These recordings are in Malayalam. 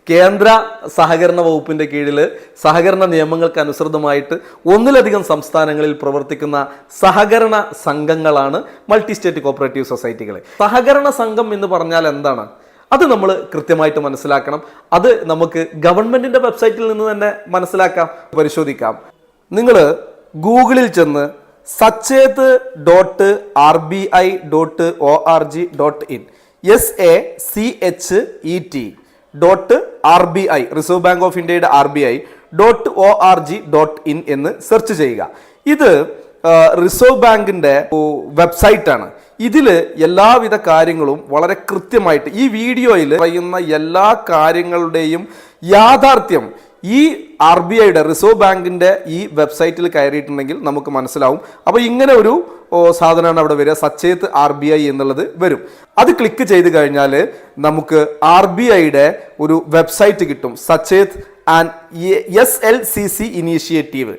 കേന്ദ്ര സഹകരണ വകുപ്പിന്റെ കീഴിൽ സഹകരണ നിയമങ്ങൾക്ക് അനുസൃതമായിട്ട് ഒന്നിലധികം സംസ്ഥാനങ്ങളിൽ പ്രവർത്തിക്കുന്ന സഹകരണ സംഘങ്ങളാണ് മൾട്ടി സ്റ്റേറ്റ് കോപ്പറേറ്റീവ് സൊസൈറ്റികൾ. സഹകരണ സംഘം എന്ന് പറഞ്ഞാൽ എന്താണ്? അത് നമ്മൾ കൃത്യമായിട്ട് മനസ്സിലാക്കണം. അത് നമുക്ക് ഗവൺമെന്റിന്റെ വെബ്സൈറ്റിൽ നിന്ന് തന്നെ മനസ്സിലാക്കാം, പരിശോധിക്കാം. നിങ്ങൾ ഗൂഗിളിൽ ചെന്ന് sachet.rbi.org.in SACHET.RBI reserve bank of ഇന്ത്യയുടെ RBI.org.in എന്ന് സെർച്ച് ചെയ്യുക. ഇത് റിസർവ് ബാങ്കിന്റെ വെബ്സൈറ്റ് ആണ്. ഇതിൽ എല്ലാവിധ കാര്യങ്ങളും വളരെ കൃത്യമായിട്ട് ഈ വീഡിയോയിൽ പറയുന്ന എല്ലാ കാര്യങ്ങളുടെയും യാഥാർത്ഥ്യം ഈ RBIയുടെ റിസർവ് ബാങ്കിന്റെ ഈ വെബ്സൈറ്റിൽ കയറിയിട്ടുണ്ടെങ്കിൽ നമുക്ക് മനസ്സിലാവും. അപ്പോൾ ഇങ്ങനെ ഒരു സാധനമാണ് അവിടെ വരിക, സച്ചേത്ത് RBI എന്നുള്ളത് വരും. അത് ക്ലിക്ക് ചെയ്ത് കഴിഞ്ഞാൽ നമുക്ക് RBIയുടെ ഒരു വെബ്സൈറ്റ് കിട്ടും, സച്ചേത്ത് ആൻഡ് SLCC ഇനീഷ്യേറ്റീവ്.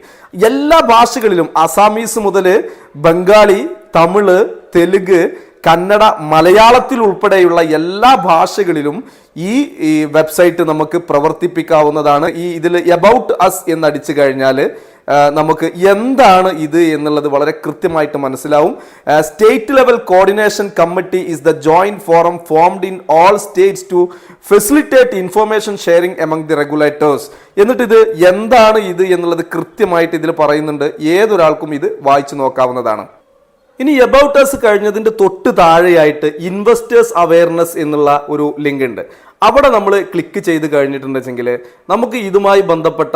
എല്ലാ ഭാഷകളിലും അസാമീസ് മുതൽ ബംഗാളി, തമിഴ്, തെലുങ്ക്, കന്നഡ, മലയാളത്തിൽ ഉൾപ്പെടെയുള്ള എല്ലാ ഭാഷകളിലും ഈ വെബ്സൈറ്റ് നമുക്ക് പ്രവർത്തിപ്പിക്കാവുന്നതാണ്. ഇതിൽ എബൌട്ട് അസ് എന്നടിച്ചു കഴിഞ്ഞാൽ നമുക്ക് എന്താണ് ഇത് എന്നുള്ളത് വളരെ കൃത്യമായിട്ട് മനസ്സിലാവും. State level coordination committee is the joint forum formed in all states to facilitate information sharing among the regulators. എന്നിട്ട് ഇത് എന്താണ് ഇത് എന്നുള്ളത് കൃത്യമായിട്ട് ഇതിൽ പറയുന്നുണ്ട്. ഏതൊരാൾക്കും ഇത് വായിച്ചു നോക്കാവുന്നതാണ്. ഇനി എബൌട്ട് അസ് കഴിഞ്ഞതിൻ്റെ തൊട്ട് താഴെയായിട്ട് ഇൻവെസ്റ്റേഴ്സ് അവയർനെസ് എന്നുള്ള ഒരു ലിങ്ക് ഉണ്ട്. അവിടെ നമ്മൾ ക്ലിക്ക് ചെയ്ത് കഴിഞ്ഞിട്ടുണ്ടെങ്കിൽ നമുക്ക് ഇതുമായി ബന്ധപ്പെട്ട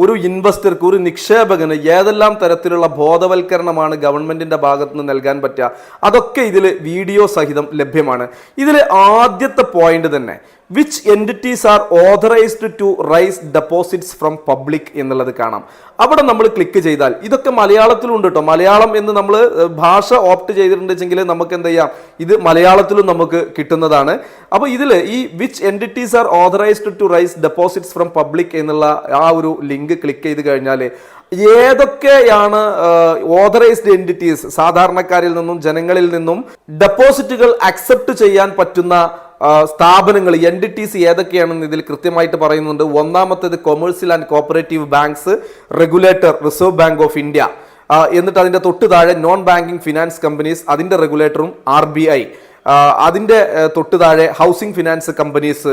ഒരു ഇൻവെസ്റ്റർക്ക്, ഒരു നിക്ഷേപകന് ഏതെല്ലാം തരത്തിലുള്ള ബോധവൽക്കരണമാണ് ഗവൺമെന്റിന്റെ ഭാഗത്ത് നിന്ന് നൽകാൻ പറ്റുക, അതൊക്കെ ഇതിൽ വീഡിയോ സഹിതം ലഭ്യമാണ്. ഇതിൽ ആദ്യത്തെ പോയിന്റ് തന്നെ which entities are authorised to raise deposits from public എന്നുള്ളത് കാണാം. അവിടെ നമ്മൾ ക്ലിക്ക് ചെയ്താൽ ഇതൊക്കെ മലയാളത്തിലുണ്ട് കേട്ടോ. മലയാളം എന്ന് നമ്മൾ ഭാഷ ഓപ്റ്റ് ചെയ്തിട്ടുണ്ടെങ്കിൽ നമുക്ക് എന്ത് ചെയ്യാം, ഇത് മലയാളത്തിലും നമുക്ക് കിട്ടുന്നതാണ്. അപ്പോൾ ഇതിൽ ഈ which entities are authorised to raise deposits from public എന്നുള്ള ആ ഒരു ലിങ്ക് ക്ലിക്ക് ചെയ്ത് കഴിഞ്ഞാൽ ഏതൊക്കെയാണ് ഓതറൈസ്ഡ് എൻറ്റിറ്റീസ്, സാധാരണക്കാരിൽ നിന്നും ജനങ്ങളിൽ നിന്നും ഡെപ്പോസിറ്റുകൾ അക്സെപ്റ്റ് ചെയ്യാൻ പറ്റുന്ന സ്ഥാപനങ്ങൾ, എൻറ്റിറ്റീസ് ഏതൊക്കെയാണെന്ന് ഇതിൽ കൃത്യമായിട്ട് പറയുന്നുണ്ട്. ഒന്നാമത്തേത് commercial and cooperative banks regulator reserve bank of India. എന്നിട്ട് അതിൻ്റെ തൊട്ട് താഴെ നോൺ ബാങ്കിങ് ഫിനാൻസ് കമ്പനീസ്, അതിൻ്റെ റെഗുലേറ്ററും RBI. അതിൻ്റെ തൊട്ട് താഴെ ഹൗസിംഗ് ഫിനാൻസ് കമ്പനീസ്,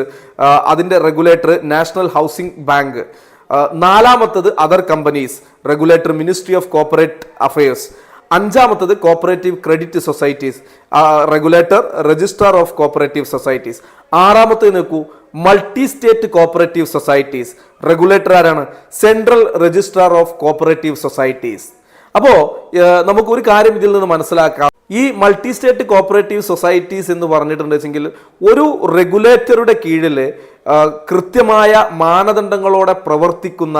അതിൻ്റെ റെഗുലേറ്റർ നാഷണൽ ഹൗസിംഗ് ബാങ്ക്. നാലാമത്തത് other companies, regulator ministry of corporate affairs. അഞ്ചാമത്തത് cooperative credit societies, regulator registrar of cooperative societies. ആറാമത്തേത് നോക്കൂ, multi state cooperative societies, regulator ആരാണ്? Central registrar of cooperative societies. അപ്പോൾ നമുക്കൊരു കാര്യം ഇതിൽ നിന്ന് മനസ്സിലാക്കാം. ഈ മൾട്ടി സ്റ്റേറ്റ് കോപ്പറേറ്റീവ് സൊസൈറ്റീസ് എന്ന് പറഞ്ഞിട്ടുണ്ടെങ്കിൽ ഒരു റെഗുലേറ്ററുടെ കീഴിൽ കൃത്യമായ മാനദണ്ഡങ്ങളോടെ പ്രവർത്തിക്കുന്ന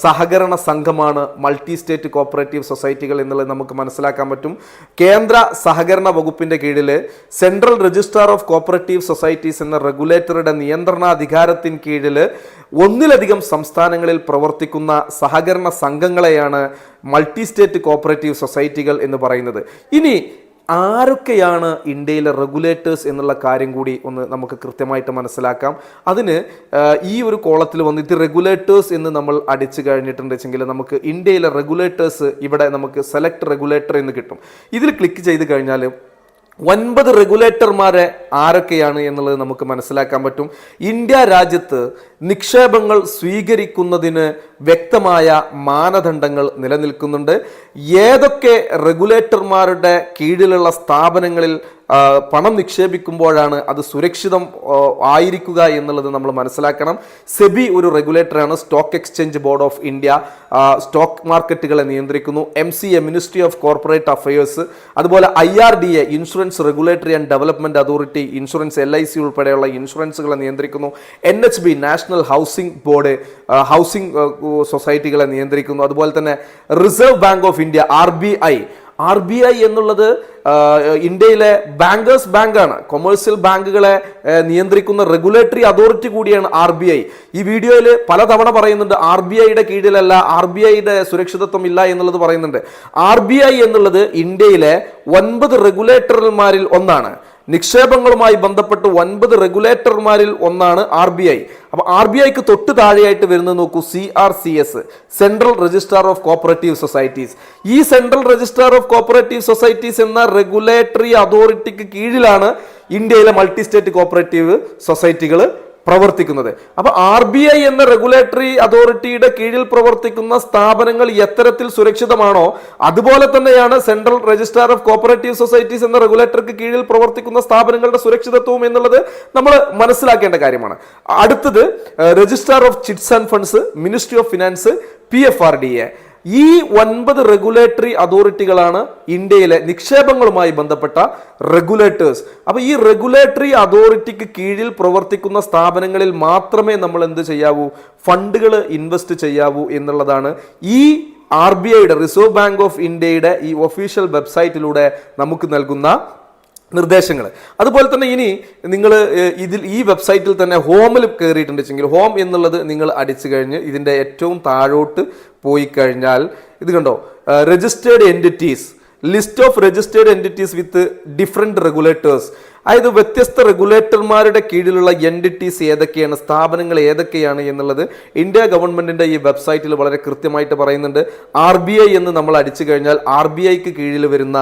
സഹകരണ സംഘമാണ് മൾട്ടി സ്റ്റേറ്റ് കോപ്പറേറ്റീവ് സൊസൈറ്റികൾ എന്നുള്ളത് നമുക്ക് മനസ്സിലാക്കാൻ പറ്റും. കേന്ദ്ര സഹകരണ വകുപ്പിന്റെ കീഴിൽ central registrar of cooperative societies എന്ന റെഗുലേറ്ററുടെ നിയന്ത്രണാധികാരത്തിന് കീഴിൽ ഒന്നിലധികം സംസ്ഥാനങ്ങളിൽ പ്രവർത്തിക്കുന്ന സഹകരണ സംഘങ്ങളെയാണ് മൾട്ടി സ്റ്റേറ്റ് കോപ്പറേറ്റീവ് സൊസൈറ്റികൾ എന്ന് പറയുന്നത്. ഇനി ആരൊക്കെയാണ് ഇന്ത്യയിലെ റെഗുലേറ്റേഴ്സ് എന്നുള്ള കാര്യം കൂടി ഒന്ന് നമുക്ക് കൃത്യമായിട്ട് മനസ്സിലാക്കാം. അതിന് ഈ ഒരു കോളത്തിൽ വന്നിട്ട് റെഗുലേറ്റേഴ്സ് എന്ന് നമ്മൾ അടിച്ചു കഴിഞ്ഞിട്ടുണ്ടെങ്കിൽ നമുക്ക് ഇന്ത്യയിലെ റെഗുലേറ്റേഴ്സ് ഇവിടെ നമുക്ക് സെലക്ട് റെഗുലേറ്റർ എന്ന് കിട്ടും. ഇതിൽ ക്ലിക്ക് ചെയ്ത് കഴിഞ്ഞാൽ 9 റെഗുലേറ്റർമാരെ ആരൊക്കെയാണ് എന്നുള്ളത് നമുക്ക് മനസ്സിലാക്കാൻ പറ്റും. ഇന്ത്യ രാജ്യത്ത് നിക്ഷേപങ്ങൾ സ്വീകരിക്കുന്നതിന് വ്യക്തമായ മാനദണ്ഡങ്ങൾ നിലനിൽക്കുന്നുണ്ട്. ഏതൊക്കെ റെഗുലേറ്റർമാരുടെ കീഴിലുള്ള സ്ഥാപനങ്ങളിൽ പണം നിക്ഷേപിക്കുമ്പോഴാണ് അത് സുരക്ഷിതം ആയിരിക്കുക എന്നുള്ളത് നമ്മൾ മനസ്സിലാക്കണം. സെബി ഒരു റെഗുലേറ്ററാണ്, stock exchange board of India stock മാർക്കറ്റുകളെ നിയന്ത്രിക്കുന്നു. MCA ministry of corporate affairs, അതുപോലെ IRDA insurance regulatory and development authority insurance LIC ഉൾപ്പെടെയുള്ള ഇൻഷുറൻസുകളെ നിയന്ത്രിക്കുന്നു. NHB national housing board housing സൊസൈറ്റികളെ നിയന്ത്രിക്കുന്നു. അതുപോലെ തന്നെ reserve bank of India RBI എന്നുള്ളത് ഇന്ത്യയിലെ ബാങ്കേഴ്സ് ബാങ്കാണ്. കൊമേഴ്സ്യൽ ബാങ്കുകളെ നിയന്ത്രിക്കുന്ന റെഗുലേറ്ററി അതോറിറ്റി കൂടിയാണ് RBI. ഈ വീഡിയോയിൽ പലതവണ പറയുന്നുണ്ട് RBIയുടെ കീഴിലല്ല, RBIയുടെ സുരക്ഷിതത്വം ഇല്ല എന്നുള്ളത് പറയുന്നുണ്ട്. RBI എന്നുള്ളത് ഇന്ത്യയിലെ 9 റെഗുലേറ്റർമാരിൽ ഒന്നാണ്. നിക്ഷേപങ്ങളുമായി ബന്ധപ്പെട്ട് 9 റെഗുലേറ്റർമാരിൽ ഒന്നാണ് RBI. അപ്പൊ RBIക്ക് തൊട്ട് താഴെയായിട്ട് വരുന്നത് നോക്കൂ, CRCS, central registrar of cooperative societies. ഈ central registrar of cooperative societies എന്ന റെഗുലേറ്ററി അതോറിറ്റിക്ക് കീഴിലാണ് ഇന്ത്യയിലെ മൾട്ടി സ്റ്റേറ്റ് കോപ്പറേറ്റീവ് സൊസൈറ്റികൾ പ്രവർത്തിക്കുന്നത്. അപ്പൊ RBI എന്ന റെഗുലേറ്ററി അതോറിറ്റിയുടെ കീഴിൽ പ്രവർത്തിക്കുന്ന സ്ഥാപനങ്ങൾ എത്തരത്തിൽ സുരക്ഷിതമാണോ അതുപോലെ തന്നെയാണ് central registrar of cooperative societies എന്ന റെഗുലേറ്റർക്ക് കീഴിൽ പ്രവർത്തിക്കുന്ന സ്ഥാപനങ്ങളുടെ സുരക്ഷിതത്വം എന്നുള്ളത് നമ്മൾ മനസ്സിലാക്കേണ്ട കാര്യമാണ്. അടുത്തത് registrar of chits and funds, ministry of finance, PFRDA. ഈ 9 റെഗുലേറ്ററി അതോറിറ്റികളാണ് ഇന്ത്യയിലെ നിക്ഷേപങ്ങളുമായി ബന്ധപ്പെട്ട റെഗുലേറ്റേഴ്സ്. അപ്പൊ ഈ റെഗുലേറ്ററി അതോറിറ്റിക്ക് കീഴിൽ പ്രവർത്തിക്കുന്ന സ്ഥാപനങ്ങളിൽ മാത്രമേ നമ്മൾ എന്ത് ചെയ്യാവൂ, ഫണ്ടുകൾ ഇൻവെസ്റ്റ് ചെയ്യാവൂ എന്നുള്ളതാണ് ഈ RBIയുടെ, റിസർവ് ബാങ്ക് ഓഫ് ഇന്ത്യയുടെ ഈ ഒഫീഷ്യൽ വെബ്സൈറ്റിലൂടെ നമുക്ക് നൽകുന്ന നിർദ്ദേശങ്ങൾ. അതുപോലെ തന്നെ ഇനി നിങ്ങൾ ഈ വെബ്സൈറ്റിൽ തന്നെ ഹോമിൽ കയറിയിട്ടുണ്ടെങ്കിൽ, ഹോം എന്നുള്ളത് നിങ്ങൾ അടിച്ചു കഴിഞ്ഞ് ഇതിൻ്റെ ഏറ്റവും താഴോട്ട് പോയി കഴിഞ്ഞാൽ ഇത് കണ്ടോ, registered entities, list of registered entities with different regulators. അതായത് വ്യത്യസ്ത റെഗുലേറ്റർമാരുടെ കീഴിലുള്ള എൻറ്റിറ്റീസ് ഏതൊക്കെയാണ്, സ്ഥാപനങ്ങൾ ഏതൊക്കെയാണ് എന്നുള്ളത് ഇന്ത്യ ഗവൺമെന്റിന്റെ ഈ വെബ്സൈറ്റിൽ വളരെ കൃത്യമായിട്ട് പറയുന്നുണ്ട്. RBI എന്ന് നമ്മൾ അടിച്ചു കഴിഞ്ഞാൽ RBIക്ക് കീഴിൽ വരുന്ന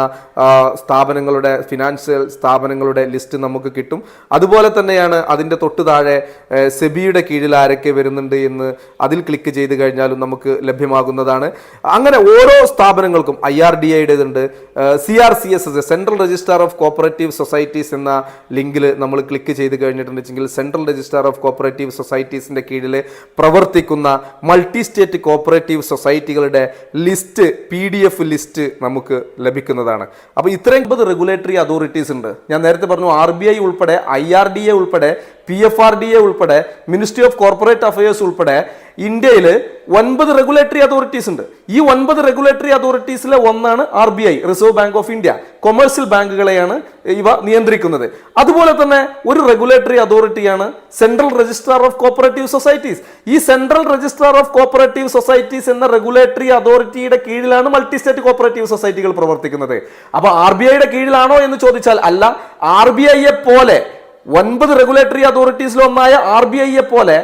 സ്ഥാപനങ്ങളുടെ, ഫിനാൻഷ്യൽ സ്ഥാപനങ്ങളുടെ ലിസ്റ്റ് നമുക്ക് കിട്ടും. അതുപോലെ തന്നെയാണ് അതിൻ്റെ തൊട്ട് താഴെ സെബിയുടെ കീഴിൽ ആരൊക്കെ വരുന്നുണ്ട് എന്ന് അതിൽ ക്ലിക്ക് ചെയ്ത് കഴിഞ്ഞാലും നമുക്ക് ലഭ്യമാകുന്നതാണ്. അങ്ങനെ ഓരോ സ്ഥാപനങ്ങൾക്കും IRDAയുടേതുണ്ട്, CRCS, central registrar of cooperative societies എന്ന ലിങ്കിൽ നമ്മൾ ക്ലിക്ക് ചെയ്ത് കഴിഞ്ഞിട്ടുണ്ടെങ്കിൽ സെൻട്രൽ രജിസ്ട്രാർ ഓഫ് കോപ്പറേറ്റീവ് സൊസൈറ്റീസിന്റെ കീഴിൽ പ്രവർത്തിക്കുന്ന മൾട്ടി സ്റ്റേറ്റ് കോപ്പറേറ്റീവ് സൊസൈറ്റികളുടെ ലിസ്റ്റ്, PDF ലിസ്റ്റ് നമുക്ക് ലഭിക്കുന്നതാണ്. അപ്പോൾ ഇത്രയും 9 റെഗുലേറ്ററി അതോറിറ്റീസ് ഉണ്ട്. ഞാൻ നേരത്തെ പറഞ്ഞു RBI ഉൾപ്പെടെ, IRDA ഉൾപ്പെടെ, PFRDA ഉൾപ്പെടെ, മിനിസ്ട്രി ഓഫ് കോർപ്പറേറ്റ് അഫയേഴ്സ് ഉൾപ്പെടെ ഇന്ത്യയിൽ 9 റെഗുലേറ്ററി അതോറിറ്റീസ് ഉണ്ട്. ഈ 9 റെഗുലേറ്ററി അതോറിറ്റീസിലെ ഒന്നാണ് RBI, reserve bank of India. Commercial ബാങ്കുകളെയാണ് ഇവ നിയന്ത്രിക്കുന്നത്. അതുപോലെ തന്നെ ഒരു റെഗുലേറ്ററി അതോറിറ്റിയാണ് central registrar of cooperative societies. ഈ central registrar of cooperative societies എന്ന റെഗുലേറ്ററി അതോറിറ്റിയുടെ കീഴിലാണ് മൾട്ടി സ്റ്റേറ്റ് കോപ്പറേറ്റീവ് സൊസൈറ്റികൾ പ്രവർത്തിക്കുന്നത്. അപ്പൊ RBIയുടെ കീഴിലാണോ എന്ന് ചോദിച്ചാൽ അല്ല. RBIയെ പോലെ 9 റെഗുലേറ്ററി അതോറിറ്റീസിലൊന്നായ RBIയെ പോലെ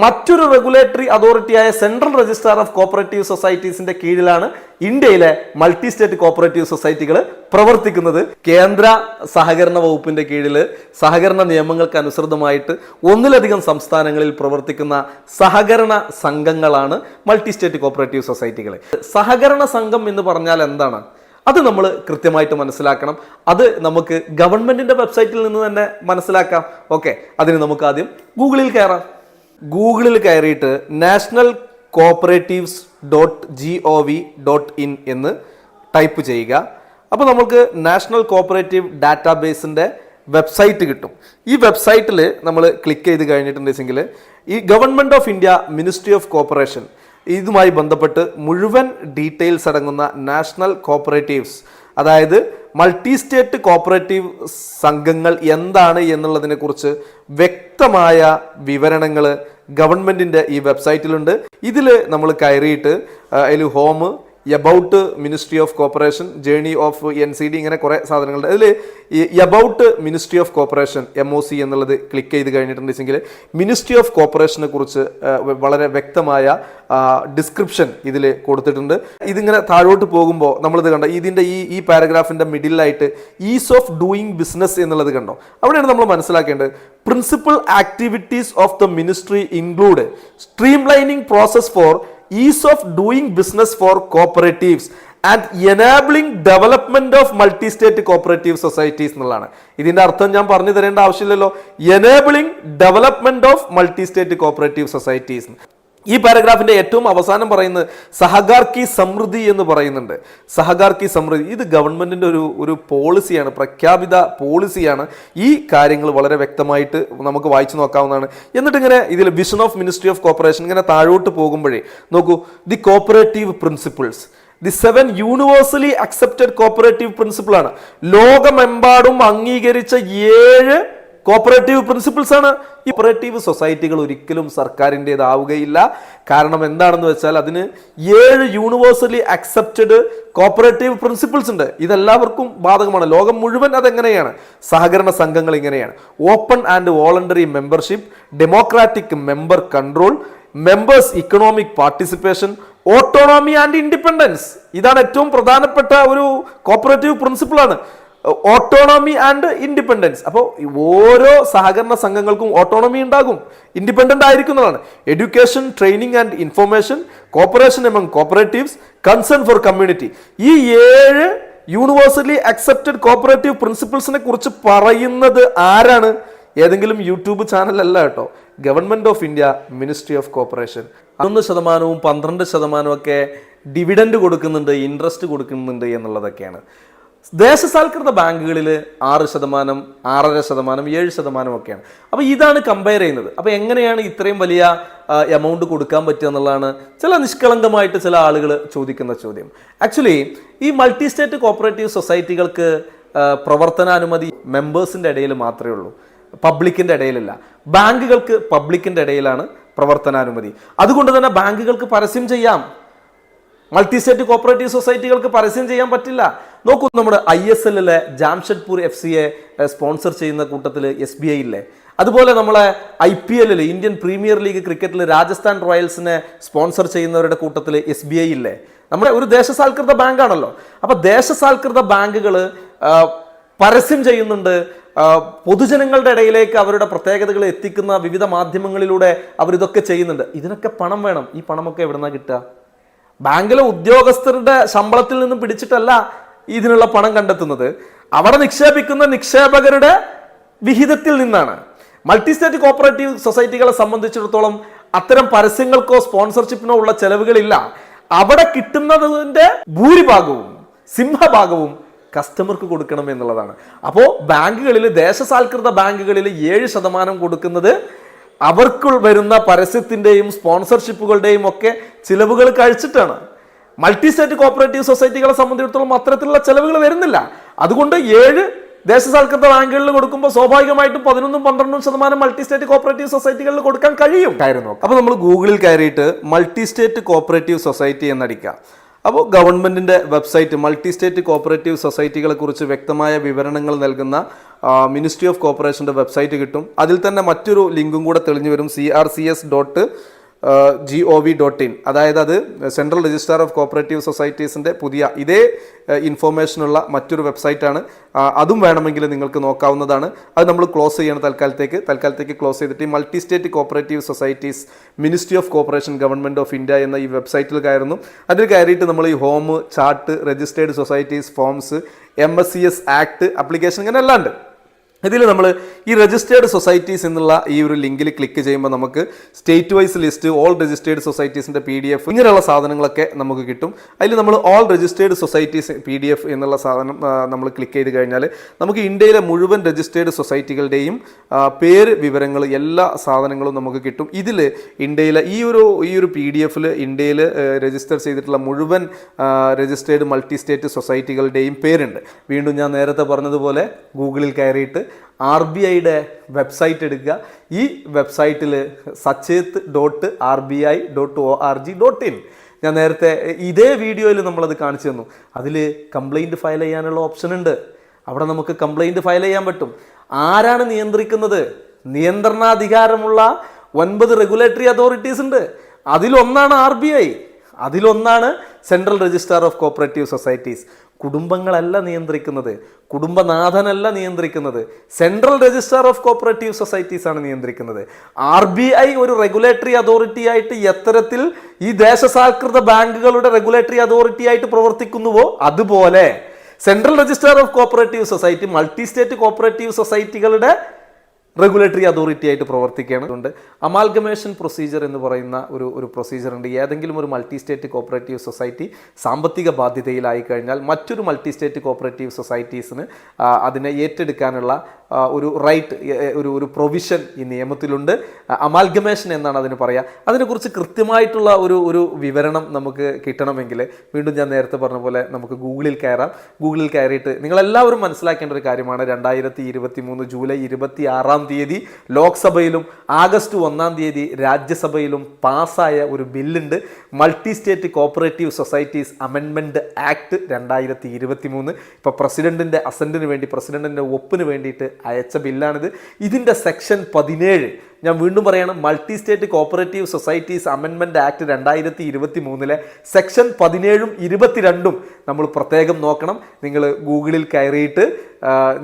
മറ്റൊരു റെഗുലേറ്ററി അതോറിറ്റിയായ സെൻട്രൽ രജിസ്ട്രാർ ഓഫ് കോപ്പറേറ്റീവ് സൊസൈറ്റീസിന്റെ കീഴിലാണ് ഇന്ത്യയിലെ മൾട്ടി സ്റ്റേറ്റ് കോപ്പറേറ്റീവ് സൊസൈറ്റികൾ പ്രവർത്തിക്കുന്നത്. കേന്ദ്ര സഹകരണ വകുപ്പിന്റെ കീഴിൽ സഹകരണ നിയമങ്ങൾക്ക് അനുസൃതമായിട്ട് ഒന്നിലധികം സംസ്ഥാനങ്ങളിൽ പ്രവർത്തിക്കുന്ന സഹകരണ സംഘങ്ങളാണ് മൾട്ടി സ്റ്റേറ്റ് കോപ്പറേറ്റീവ് സൊസൈറ്റികൾ. സഹകരണ സംഘം എന്ന് പറഞ്ഞാൽ എന്താണ്? അത് നമ്മൾ കൃത്യമായിട്ട് മനസ്സിലാക്കണം. അത് നമുക്ക് ഗവൺമെന്റിന്റെ വെബ്സൈറ്റിൽ നിന്ന് തന്നെ മനസ്സിലാക്കാം. ഓക്കെ, അതിന് നമുക്ക് ആദ്യം ഗൂഗിളിൽ കയറാം. ഗൂഗിളിൽ കയറിയിട്ട് നാഷണൽ കോപ്പറേറ്റീവ്സ് .gov.in എന്ന് ടൈപ്പ് ചെയ്യുക. അപ്പോൾ നമുക്ക് നാഷണൽ കോപ്പറേറ്റീവ് ഡാറ്റാബേസിൻ്റെ വെബ്സൈറ്റ് കിട്ടും. ഈ വെബ്സൈറ്റിൽ നമ്മൾ ക്ലിക്ക് ചെയ്ത് കഴിഞ്ഞിട്ടുണ്ടെങ്കിൽ ഈ government of India, ministry of corporation, ഇതുമായി ബന്ധപ്പെട്ട് മുഴുവൻ ഡീറ്റെയിൽസ് അടങ്ങുന്ന നാഷണൽ കോപ്പറേറ്റീവ്സ്, അതായത് മൾട്ടി സ്റ്റേറ്റ് കോപ്പറേറ്റീവ് സംഘങ്ങൾ എന്താണ് എന്നുള്ളതിനെ കുറിച്ച് വ്യക്തമായ വിവരണങ്ങൾ ഗവൺമെന്റിന്റെ ഈ വെബ്സൈറ്റിലുണ്ട്. ഇതിൽ നമ്മൾ കയറിയിട്ട് അതിൽ home, about ministry of corporation, journey of NCD, ഇങ്ങനെ കുറേ സാധനങ്ങളുണ്ട്. അതിൽ about ministry of corporation MOC എന്നുള്ളത് ക്ലിക്ക് ചെയ്ത് കഴിഞ്ഞിട്ടുണ്ടെങ്കിൽ മിനിസ്ട്രി ഓഫ് കോർപ്പറേഷനെ കുറിച്ച് വളരെ വ്യക്തമായ ഡിസ്ക്രിപ്ഷൻ ഇതിൽ കൊടുത്തിട്ടുണ്ട്. ഇതിങ്ങനെ താഴോട്ട് പോകുമ്പോൾ നമ്മളിത് കണ്ടോ, ഇതിൻ്റെ ഈ പാരഗ്രാഫിൻ്റെ മിഡിലായിട്ട് ഈസ് ഓഫ് ഡൂയിങ് ബിസിനസ് എന്നുള്ളത് കണ്ടോ. അവിടെയാണ് നമ്മൾ മനസ്സിലാക്കേണ്ടത് principal activities of the ministry include streamlining process for ease of doing business for cooperatives and enabling development of multi-state cooperative societies എന്നുള്ളതാണ്. ഇതിന്റെ അർത്ഥം ഞാൻ പറഞ്ഞു തരേണ്ട ആവശ്യമില്ലല്ലോ. enabling development of multi-state cooperative societies. ഈ പാരഗ്രാഫിന്റെ ഏറ്റവും അവസാനം പറയുന്നത് സഹകാർ കി സമൃദ്ധി എന്ന് പറയുന്നുണ്ട്. സഹകാർ കി സമൃദ്ധി ഇത് ഗവൺമെന്റിന്റെ ഒരു പോളിസിയാണ്, പ്രഖ്യാപിത പോളിസിയാണ്. ഈ കാര്യങ്ങൾ വളരെ വ്യക്തമായിട്ട് നമുക്ക് വായിച്ചു നോക്കാവുന്നതാണ്. എന്നിട്ട് ഇങ്ങനെ ഇതിൽ vision of ministry of corporation ഇങ്ങനെ താഴോട്ട് പോകുമ്പോഴേ നോക്കൂ, the cooperative principles, the 7 universally accepted cooperative principle ആണ്. ലോകമെമ്പാടും അംഗീകരിച്ച 7 കോപ്പറേറ്റീവ് പ്രിൻസിപ്പിൾസ് ആണ്. ഈ കോപ്പറേറ്റീവ് സൊസൈറ്റികൾ ഒരിക്കലും സർക്കാരിൻ്റെതാവുകയില്ല. കാരണം എന്താണെന്ന് വെച്ചാൽ അതിന് 7 യൂണിവേഴ്സലി അക്സെപ്റ്റഡ് കോപ്പറേറ്റീവ് പ്രിൻസിപ്പിൾസ് ഉണ്ട്. ഇതെല്ലാവർക്കും ബാധകമാണ്. ലോകം മുഴുവൻ അതെങ്ങനെയാണ്? സഹകരണ സംഘങ്ങൾ ഇങ്ങനെയാണ്: open and voluntary membership, democratic member control, members economic participation, autonomy and independence. ഇതാണ് ഏറ്റവും പ്രധാനപ്പെട്ട ഒരു കോപ്പറേറ്റീവ് പ്രിൻസിപ്പിളാണ്, ഓട്ടോണോമി ആൻഡ് ഇൻഡിപെൻഡൻസ്. അപ്പോൾ ഓരോ സഹകരണ സംഘങ്ങൾക്കും ഓട്ടോണമി ഉണ്ടാകും, ഇൻഡിപെൻഡന്റ് ആയിരിക്കുന്നതാണ്. Education, training and information, cooperation among cooperatives, concern for community. ഈ 7 യൂണിവേഴ്സലി അക്സെപ്റ്റഡ് കോപ്പറേറ്റീവ് പ്രിൻസിപ്പിൾസിനെ കുറിച്ച് പറയുന്നത് ആരാണ്? ഏതെങ്കിലും യൂട്യൂബ് ചാനലല്ല കേട്ടോ. Government of India, ministry of corporation. 1% 12% ഒക്കെ ഡിവിഡൻഡ് കൊടുക്കുന്നുണ്ട്, ഇൻട്രസ്റ്റ് കൊടുക്കുന്നുണ്ട് എന്നുള്ളതൊക്കെയാണ്. ദേശസാൽകൃത ബാങ്കുകളിൽ 6%, 6.5%, 7% ഒക്കെയാണ്. അപ്പോൾ ഇതാണ് കമ്പയർ ചെയ്യുന്നത്. അപ്പോൾ എങ്ങനെയാണ് ഇത്രയും വലിയ എമൗണ്ട് കൊടുക്കാൻ പറ്റുക എന്നുള്ളതാണ് ചില നിഷ്കളങ്കമായിട്ട് ചില ആളുകൾ ചോദിക്കുന്ന ചോദ്യം. ആക്ച്വലി ഈ മൾട്ടി സ്റ്റേറ്റ് കോപ്പറേറ്റീവ് സൊസൈറ്റികൾക്ക് പ്രവർത്തനാനുമതി മെമ്പേഴ്സിൻ്റെ ഇടയിൽ മാത്രമേ ഉള്ളൂ, പബ്ലിക്കിൻ്റെ ഇടയിലല്ല. ബാങ്കുകൾക്ക് പബ്ലിക്കിൻ്റെ ഇടയിലാണ് പ്രവർത്തനാനുമതി. അതുകൊണ്ട് തന്നെ ബാങ്കുകൾക്ക് പരസ്യം ചെയ്യാം, മൾട്ടി സ്റ്റേറ്റ് കോപ്പറേറ്റീവ് സൊസൈറ്റികൾക്ക് പരസ്യം ചെയ്യാൻ പറ്റില്ല. നോക്കൂ, നമ്മുടെ ISL ജാംഷഡ്പൂർ FCയെ സ്പോൺസർ ചെയ്യുന്ന കൂട്ടത്തിൽ SBI ഇല്ലേ? അതുപോലെ നമ്മളെ IPL ഇന്ത്യൻ പ്രീമിയർ ലീഗ് ക്രിക്കറ്റിൽ രാജസ്ഥാൻ റോയൽസിനെ സ്പോൺസർ ചെയ്യുന്നവരുടെ കൂട്ടത്തിൽ SBI ഇല്ലേ? നമ്മുടെ ഒരു ദേശസാൽകൃത ബാങ്കാണല്ലോ. അപ്പൊ ദേശസാൽകൃത ബാങ്കുകൾ പരസ്യം ചെയ്യുന്നുണ്ട്, പൊതുജനങ്ങളുടെ ഇടയിലേക്ക് അവരുടെ പ്രത്യേകതകൾ എത്തിക്കുന്ന വിവിധ മാധ്യമങ്ങളിലൂടെ അവരിതൊക്കെ ചെയ്യുന്നുണ്ട്. ഇതിനൊക്കെ പണം വേണം. ഈ പണമൊക്കെ എവിടുന്നാ കിട്ടുക? ബാങ്കിലെ ഉദ്യോഗസ്ഥരുടെ ശമ്പളത്തിൽ നിന്നും പിടിച്ചിട്ടല്ല ഇതിനുള്ള പണം കണ്ടെത്തുന്നത്, അവിടെ നിക്ഷേപിക്കുന്ന നിക്ഷേപകരുടെ വിഹിതത്തിൽ നിന്നാണ്. മൾട്ടി സ്റ്റേറ്റ് കോപ്പറേറ്റീവ് സൊസൈറ്റികളെ സംബന്ധിച്ചിടത്തോളം അത്തരം പരസ്യങ്ങൾക്കോ സ്പോൺസർഷിപ്പിനോ ഉള്ള ചെലവുകളില്ല. അവിടെ കിട്ടുന്നതിന്റെ ഭൂരിഭാഗവും, സിംഹഭാഗവും കസ്റ്റമർക്ക് കൊടുക്കണം എന്നുള്ളതാണ്. അപ്പോൾ ബാങ്കുകളിൽ, ദേശസാൽകൃത ബാങ്കുകളിൽ 7% കൊടുക്കുന്നത് അവർക്ക് വരുന്ന പരസ്യത്തിൻ്റെയും സ്പോൺസർഷിപ്പുകളുടെയും ഒക്കെ ചിലവുകൾ കഴിച്ചിട്ടാണ്. മൾട്ടി സ്റ്റേറ്റ് കോപ്പറേറ്റീവ് സൊസൈറ്റികളെ സംബന്ധിച്ചിടത്തോളം അത്തരത്തിലുള്ള ചിലവുകൾ വരുന്നില്ല. അതുകൊണ്ട് 7 ദേശസാൽകൃത ബാങ്കുകളിൽ കൊടുക്കുമ്പോൾ സ്വാഭാവികമായിട്ടും 11-12% മൾട്ടി സ്റ്റേറ്റ് കോപ്പറേറ്റീവ് സൊസൈറ്റികളിൽ കൊടുക്കാൻ കഴിയും. അപ്പോൾ നമ്മൾ ഗൂഗിളിൽ കയറിയിട്ട് മൾട്ടി സ്റ്റേറ്റ് കോപ്പറേറ്റീവ് സൊസൈറ്റി എന്നടിക്കുക. അപ്പോൾ ഗവൺമെൻറ്റിൻ്റെ വെബ്സൈറ്റ് മൾട്ടി സ്റ്റേറ്റ് കോപ്പറേറ്റീവ് സൊസൈറ്റികളെ കുറിച്ച് വ്യക്തമായ വിവരണങ്ങൾ നൽകുന്ന മിനിസ്ട്രി ഓഫ് കോർപ്പറേഷൻ്റെ വെബ്സൈറ്റ് കിട്ടും. അതിൽ തന്നെ മറ്റൊരു ലിങ്കും കൂടെ തെളിഞ്ഞു വരും, crcs.gov.in. അതായത് അത് സെൻട്രൽ രജിസ്ട്രാർ ഓഫ് കോപ്പറേറ്റീവ് സൊസൈറ്റീസിൻ്റെ പുതിയ ഇതേ ഇൻഫോർമേഷനുള്ള മറ്റൊരു വെബ്സൈറ്റാണ്. അതും വേണമെങ്കിൽ നിങ്ങൾക്ക് നോക്കാവുന്നതാണ്. അത് നമ്മൾ ക്ലോസ് ചെയ്യണം തൽക്കാലത്തേക്ക് ക്ലോസ് ചെയ്തിട്ട് ഈ multi state cooperative societies ministry of corporation government of India എന്ന ഈ വെബ്സൈറ്റിൽ കയറുന്നു. അതിൽ കയറിയിട്ട് നമ്മൾ ഈ home, chart, registered societies, forms, MSCS act, application, ഇങ്ങനെ എല്ലാം ഉണ്ട്. ഇതിൽ നമ്മൾ ഈ രജിസ്റ്റേർഡ് സൊസൈറ്റീസ് എന്നുള്ള ഈ ഒരു ലിങ്കിൽ ക്ലിക്ക് ചെയ്യുമ്പോൾ നമുക്ക് state wise list, all registered സൊസൈറ്റീസിൻ്റെ PDF ഇങ്ങനെയുള്ള സാധനങ്ങളൊക്കെ നമുക്ക് കിട്ടും. അതിൽ നമ്മൾ ഓൾ രജിസ്റ്റേർഡ് സൊസൈറ്റീസ് PDF എന്നുള്ള സാധനം നമ്മൾ ക്ലിക്ക് ചെയ്ത് കഴിഞ്ഞാൽ നമുക്ക് ഇന്ത്യയിലെ മുഴുവൻ രജിസ്റ്റേർഡ് സൊസൈറ്റികളുടെയും പേര്, വിവരങ്ങൾ, എല്ലാ സാധനങ്ങളും നമുക്ക് കിട്ടും. ഇതിൽ ഇന്ത്യയിലെ ഈ ഒരു PDF ഇന്ത്യയിൽ രജിസ്റ്റർ ചെയ്തിട്ടുള്ള മുഴുവൻ രജിസ്റ്റേർഡ് മൾട്ടി സ്റ്റേറ്റ് സൊസൈറ്റികളുടെയും പേരുണ്ട്. വീണ്ടും ഞാൻ നേരത്തെ പറഞ്ഞതുപോലെ ഗൂഗിളിൽ കയറിയിട്ട് RBIയുടെ വെബ്സൈറ്റ് എടുക്കുക. ഈ വെബ്സൈറ്റിൽ sachet.rbi.org.in, ഞാൻ നേരത്തെ ഇതേ വീഡിയോയിൽ നമ്മളത് കാണിച്ചു തന്നു. അതിൽ കംപ്ലൈൻറ്റ് ഫയൽ ചെയ്യാനുള്ള ഓപ്ഷൻ ഉണ്ട്. അവിടെ നമുക്ക് കംപ്ലൈൻറ്റ് ഫയൽ ചെയ്യാൻ പറ്റും. ആരാണ് നിയന്ത്രിക്കുന്നത്? നിയന്ത്രണാധികാരമുള്ള 9 റെഗുലേറ്ററി അതോറിറ്റീസ് ഉണ്ട്. അതിലൊന്നാണ് RBI, അതിലൊന്നാണ് central registrar of cooperative societies. കുടുംബങ്ങളല്ല നിയന്ത്രിക്കുന്നത്, കുടുംബനാഥനല്ല നിയന്ത്രിക്കുന്നത്, central registrar of cooperative societies ആണ് നിയന്ത്രിക്കുന്നത്. RBI ഒരു റെഗുലേറ്ററി അതോറിറ്റി ആയിട്ട് എത്തരത്തിൽ ഈ ദേശസാൽകൃത ബാങ്കുകളുടെ റെഗുലേറ്ററി അതോറിറ്റി ആയിട്ട് പ്രവർത്തിക്കുന്നുവോ അതുപോലെ central registrar of cooperative society multi state cooperative സൊസൈറ്റികളുടെ റെഗുലേറ്ററി അതോറിറ്റി ആയിട്ട് പ്രവർത്തിക്കുകയാണ്. അമാൽഗമേഷൻ പ്രൊസീജിയർ എന്ന് പറയുന്ന ഒരു പ്രൊസീജിയർ ഉണ്ട്. ഏതെങ്കിലും ഒരു മൾട്ടി സ്റ്റേറ്റ് കോപ്പറേറ്റീവ് സൊസൈറ്റി സാമ്പത്തിക ബാധ്യതയിലായി കഴിഞ്ഞാൽ മറ്റൊരു മൾട്ടി സ്റ്റേറ്റ് കോപ്പറേറ്റീവ് സൊസൈറ്റീസിന് അതിനെ ഏറ്റെടുക്കാനുള്ള ഒരു റൈറ്റ്, ഒരു പ്രൊവിഷൻ ഈ നിയമത്തിലുണ്ട്. അമാൽഗമേഷൻ എന്നാണ് അതിന് പറയുക. അതിനെക്കുറിച്ച് കൃത്യമായിട്ടുള്ള ഒരു വിവരണം നമുക്ക് കിട്ടണമെങ്കിൽ വീണ്ടും ഞാൻ നേരത്തെ പറഞ്ഞ പോലെ നമുക്ക് ഗൂഗിളിൽ കയറാം. ഗൂഗിളിൽ കയറിയിട്ട് നിങ്ങളെല്ലാവരും മനസ്സിലാക്കേണ്ട ഒരു കാര്യമാണ്, 2023 ജൂലൈ 26 ലോക്സഭയിലും ആഗസ്റ്റ് 1 രാജ്യസഭയിലും പാസ്സായ ഒരു ബില്ലുണ്ട്. Multi state cooperative societies amendment act 2023. ഇപ്പോൾ പ്രസിഡന്റിൻ്റെ അസന്റിന് വേണ്ടി, പ്രസിഡന്റിൻ്റെ ഒപ്പിന് വേണ്ടിയിട്ട് അയച്ച ബില്ലാണിത്. ഇതിൻ്റെ സെക്ഷൻ 17, ഞാൻ വീണ്ടും പറയണം, multi state cooperative societies amendment act 2023 section 17ഉം 22ഉം നമ്മൾ പ്രത്യേകം നോക്കണം. നിങ്ങൾ ഗൂഗിളിൽ കയറിയിട്ട്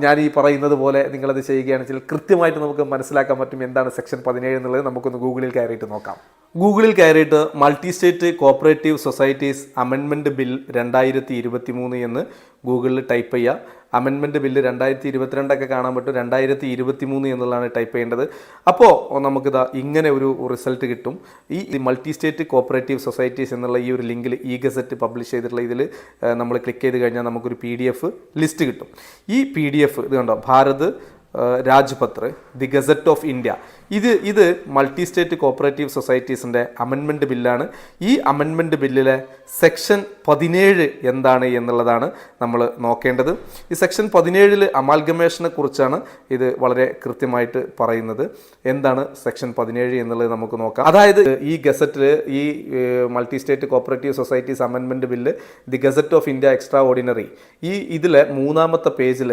ഞാൻ ഈ പറയുന്നത് പോലെ നിങ്ങളത് ചെയ്യുകയാണെങ്കിൽ കൃത്യമായിട്ട് നമുക്ക് മനസ്സിലാക്കാൻ പറ്റും എന്താണ് സെക്ഷൻ 17 എന്നുള്ളത്. നമുക്കൊന്ന് ഗൂഗിളിൽ കയറിയിട്ട് നോക്കാം. ഗൂഗിളിൽ കയറിയിട്ട് multi state cooperative societies amendment bill 2023 എന്ന് ഗൂഗിളിൽ ടൈപ്പ് ചെയ്യുക. അമെൻമെൻറ്റ് ബില്ല് 2022 കാണാൻ പറ്റും, 2023 എന്നുള്ളതാണ് ടൈപ്പ് ചെയ്യേണ്ടത്. അപ്പോൾ നമുക്കിതാ ഇങ്ങനെ ഒരു റിസൾട്ട് കിട്ടും. ഈ മൾട്ടി സ്റ്റേറ്റ് കോപ്പറേറ്റീവ് സൊസൈറ്റീസ് എന്നുള്ള ഈ ഒരു ലിങ്കിൽ ഇ ഗസറ്റ് പബ്ലിഷ് ചെയ്തിട്ടുള്ള ഇതിൽ നമ്മൾ ക്ലിക്ക് ചെയ്ത് കഴിഞ്ഞാൽ നമുക്കൊരു PDF ലിസ്റ്റ് കിട്ടും. ഈ PDF ഇത് കണ്ടോ, Bharat Rajpatra, the gazette of India. ഇത് മൾട്ടി സ്റ്റേറ്റ് കോപ്പറേറ്റീവ് സൊസൈറ്റീസിൻ്റെ അമെൻമെൻറ്റ് ബില്ലാണ്. ഈ അമെൻമെൻറ്റ് ബില്ലിലെ സെക്ഷൻ 17 എന്താണ് എന്നുള്ളതാണ് നമ്മൾ നോക്കേണ്ടത്. ഈ സെക്ഷൻ 17 അമാൽഗമേഷനെ കുറിച്ചാണ് ഇത് വളരെ കൃത്യമായിട്ട് പറയുന്നത്. എന്താണ് സെക്ഷൻ 17 എന്നുള്ളത് നമുക്ക് നോക്കാം. അതായത് ഈ ഗസറ്റിൽ ഈ multi state cooperative societies amendment bill the gazette of India extra ordinary, ഇതിലെ 3-ാമത്തെ പേജിൽ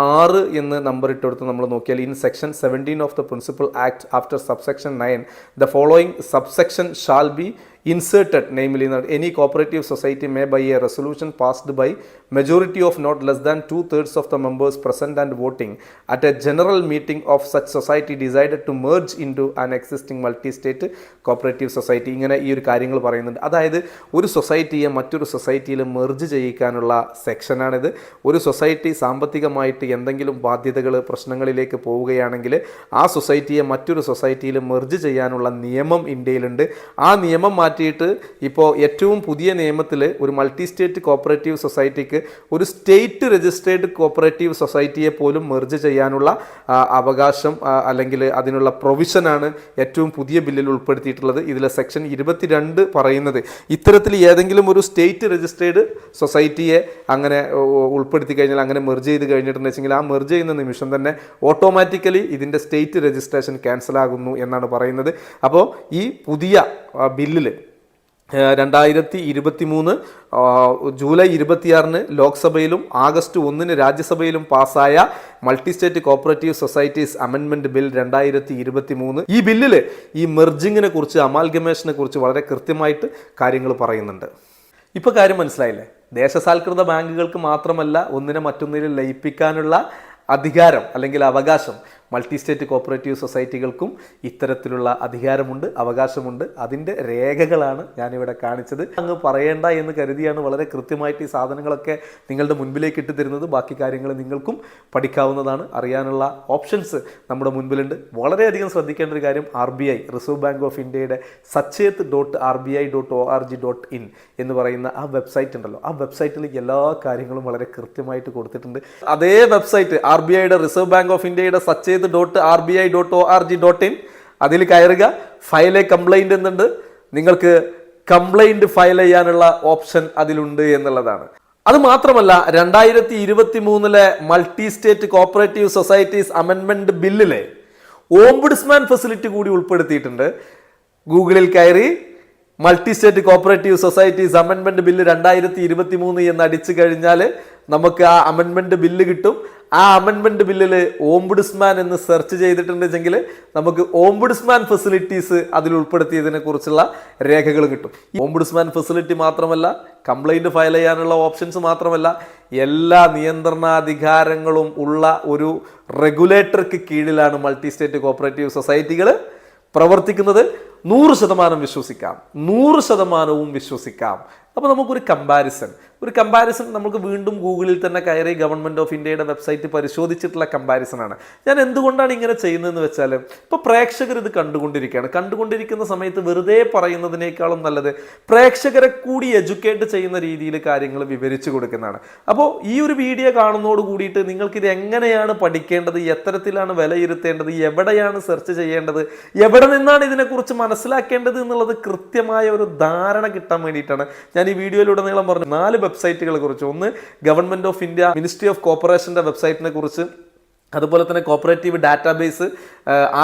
6 എന്ന് നമ്പർ ഇട്ടെടുത്ത് നമ്മൾ നോക്കിയാൽ, in section 17 of the principal act after subsection 9 the following subsection shall be inserted, namely that any cooperative society may by a resolution passed by majority of not less than 2/3 of the members present and voting at a general meeting of such society decided to merge into an existing multi-state cooperative society. ഇങ്ങനെ ഈ ഒരു കാര്യങ്ങൾ പറയുന്നുണ്ട്. അതായത് ഒരു സൊസൈറ്റിയെ മറ്റൊരു സൊസൈറ്റിയിൽ മെർജ് ചെയ്യിക്കാനുള്ള സെക്ഷനാണിത്. ഒരു സൊസൈറ്റി സാമ്പത്തികമായിട്ട് എന്തെങ്കിലും ബാധ്യതകൾ, പ്രശ്നങ്ങളിലേക്ക് പോവുകയാണെങ്കിൽ ആ സൊസൈറ്റിയെ മറ്റൊരു സൊസൈറ്റിയിൽ മെർജ് ചെയ്യാനുള്ള നിയമം ഇന്ത്യയിലുണ്ട്. ആ നിയമം മാറ്റിയിട്ട് ഇപ്പോൾ ഏറ്റവും പുതിയ നിയമത്തിൽ ഒരു മൾട്ടി സ്റ്റേറ്റ് കോപ്പറേറ്റീവ് സൊസൈറ്റിക്ക് ഒരു സ്റ്റേറ്റ് രജിസ്ട്രേഡ് കോപ്പറേറ്റീവ് സൊസൈറ്റിയെ പോലും മെർജ് ചെയ്യാനുള്ള അവകാശം അല്ലെങ്കിൽ അതിനുള്ള പ്രൊവിഷനാണ് ഏറ്റവും പുതിയ ബില്ലിൽ ഉൾപ്പെടുത്തിയിട്ടുള്ളത്. ഇതിലെ സെക്ഷൻ 22 പറയുന്നത് ഇത്തരത്തിൽ ഏതെങ്കിലും ഒരു സ്റ്റേറ്റ് രജിസ്ട്രേഡ് സൊസൈറ്റിയെ അങ്ങനെ ഉൾപ്പെടുത്തി കഴിഞ്ഞാൽ, അങ്ങനെ മെർജ് ചെയ്ത് കഴിഞ്ഞിട്ടുണ്ടെന്ന് വെച്ചെങ്കിൽ ആ മെർജ് ചെയ്യുന്ന നിമിഷം തന്നെ ഓട്ടോമാറ്റിക്കലി ഇതിൻ്റെ സ്റ്റേറ്റ് രജിസ്ട്രേഷൻ ക്യാൻസൽ ആകുന്നു എന്നാണ് പറയുന്നത്. അപ്പോൾ ഈ പുതിയ ബില്ലിൽ 2023 ജൂലൈ 26 ലോക്സഭയിലും ആഗസ്റ്റ് 1 രാജ്യസഭയിലും പാസ്സായ multi state cooperative societies amendment bill 2023, ഈ ബില്ലിൽ ഈ മെർജിങ്ങിനെ കുറിച്ച്, അമാൽഗമേഷനെ കുറിച്ച് വളരെ കൃത്യമായിട്ട് കാര്യങ്ങൾ പറയുന്നുണ്ട്. ഇപ്പോൾ കാര്യം മനസ്സിലായില്ലേ? ദേശസാൽകൃത ബാങ്കുകൾക്ക് മാത്രമല്ല ഒന്നിനെ മറ്റൊന്നിൽ ലയിപ്പിക്കാനുള്ള അധികാരം അല്ലെങ്കിൽ അവകാശം മൾട്ടി സ്റ്റേറ്റ് കോപ്പറേറ്റീവ് സൊസൈറ്റികൾക്കും ഇത്തരത്തിലുള്ള അധികാരമുണ്ട്, അവകാശമുണ്ട്. അതിൻ്റെ രേഖകളാണ് ഞാനിവിടെ കാണിച്ചത്. അങ്ങ് പറയേണ്ട എന്ന് കരുതിയാണ് വളരെ കൃത്യമായിട്ട് ഈ സാധനങ്ങളൊക്കെ നിങ്ങളുടെ മുൻപിലേക്ക് ഇട്ട് തരുന്നത്. ബാക്കി കാര്യങ്ങൾ നിങ്ങൾക്കും പഠിക്കാവുന്നതാണ്. അറിയാനുള്ള ഓപ്ഷൻസ് നമ്മുടെ മുൻപിലുണ്ട്. വളരെയധികം ശ്രദ്ധിക്കേണ്ട ഒരു കാര്യം, RBI, റിസർവ് ബാങ്ക് ഓഫ് ഇന്ത്യയുടെ sachet.rbi.org.in എന്ന് പറയുന്ന ആ വെബ്സൈറ്റ് ഉണ്ടല്ലോ, ആ വെബ്സൈറ്റിൽ എല്ലാ കാര്യങ്ങളും വളരെ കൃത്യമായിട്ട് കൊടുത്തിട്ടുണ്ട്. അതേ വെബ്സൈറ്റ് RBIയുടെ, റിസർവ് ബാങ്ക് ഓഫ് ഇന്ത്യയുടെ sachet.rbi.org.in, അതിൽ കയറുക. ഫയൽ എ കംപ്ലൈൻറ്റ് എന്നുണ്ട്. നിങ്ങൾക്ക് കംപ്ലൈൻറ്റ് ഫയൽ ചെയ്യാനുള്ള ഓപ്ഷൻ അതിലുണ്ട് എന്നുള്ളതാണ്. അത് മാത്രമല്ല 2023 multi state cooperative societies amendment ബില്ലിലെ ഓംബുഡ്സ്മാൻ ഫെസിലിറ്റി കൂടി ഉൾപ്പെടുത്തിയിട്ടുണ്ട്. ഗൂഗിളിൽ കയറി multi state cooperative societies amendment bill 2023 എന്ന് അടിച്ചു കഴിഞ്ഞാൽ നമുക്ക് ആ അമെൻമെൻറ്റ് ബില്ല് കിട്ടും. ആ അമെൻമെൻറ്റ് ബില്ലിൽ ഓംബുഡ്സ്മാൻ എന്ന് സെർച്ച് ചെയ്തിട്ടുണ്ടെങ്കിൽ നമുക്ക് ഓംബുഡ്സ്മാൻ ഫെസിലിറ്റീസ് അതിൽ ഉൾപ്പെടുത്തിയതിനെ കുറിച്ചുള്ള രേഖകൾ കിട്ടും. ഈ ഓംബുഡ്സ്മാൻ ഫെസിലിറ്റി മാത്രമല്ല, കംപ്ലൈൻറ്റ് ഫയൽ ചെയ്യാനുള്ള ഓപ്ഷൻസ് മാത്രമല്ല, എല്ലാ നിയന്ത്രണാധികാരങ്ങളും ഉള്ള ഒരു റെഗുലേറ്റർക്ക് കീഴിലാണ് മൾട്ടി സ്റ്റേറ്റ് കോപ്പറേറ്റീവ് സൊസൈറ്റികൾ പ്രവർത്തിക്കുന്നത്. 100% വിശ്വസിക്കാം, 100%വും വിശ്വസിക്കാം. അപ്പോൾ നമുക്കൊരു കമ്പാരിസൺ നമുക്ക് വീണ്ടും ഗൂഗിളിൽ തന്നെ കയറി ഗവൺമെൻറ് ഓഫ് ഇന്ത്യയുടെ വെബ്സൈറ്റ് പരിശോധിച്ചിട്ടുള്ള കമ്പാരിസണാണ്. ഞാൻ എന്തുകൊണ്ടാണ് ഇങ്ങനെ ചെയ്യുന്നതെന്ന് വെച്ചാൽ, ഇപ്പോൾ പ്രേക്ഷകർ ഇത് കണ്ടുകൊണ്ടിരിക്കുന്ന സമയത്ത് വെറുതെ പറയുന്നതിനേക്കാളും നല്ലത് പ്രേക്ഷകരെ കൂടി എഡ്യൂക്കേറ്റ് ചെയ്യുന്ന രീതിയിൽ കാര്യങ്ങൾ വിവരിച്ചു കൊടുക്കുന്നതാണ്. അപ്പോൾ ഈ ഒരു വീഡിയോ കാണുന്നതോട് കൂടിയിട്ട് നിങ്ങൾക്കിത് എങ്ങനെയാണ് പഠിക്കേണ്ടത്, എത്തരത്തിലാണ് വിലയിരുത്തേണ്ടത്, എവിടെയാണ് സെർച്ച് ചെയ്യേണ്ടത്, എവിടെ നിന്നാണ് ഇതിനെക്കുറിച്ച് മനസ്സിലാക്കേണ്ടത് എന്നുള്ളത് കൃത്യമായ ഒരു ധാരണ കിട്ടാൻ വേണ്ടിയിട്ടാണ് ഞാൻ ഈ വീഡിയോയിലുടനീളം പറഞ്ഞു 4 വെബ്സൈറ്റുകളെ കുറിച്ച്. ഒന്ന് government of India ministry of കോർപ്പറേഷന്റെ വെബ്സൈറ്റിനെ കുറിച്ച്, അതുപോലെ തന്നെ കോപ്പറേറ്റീവ് ഡാറ്റാബേസ്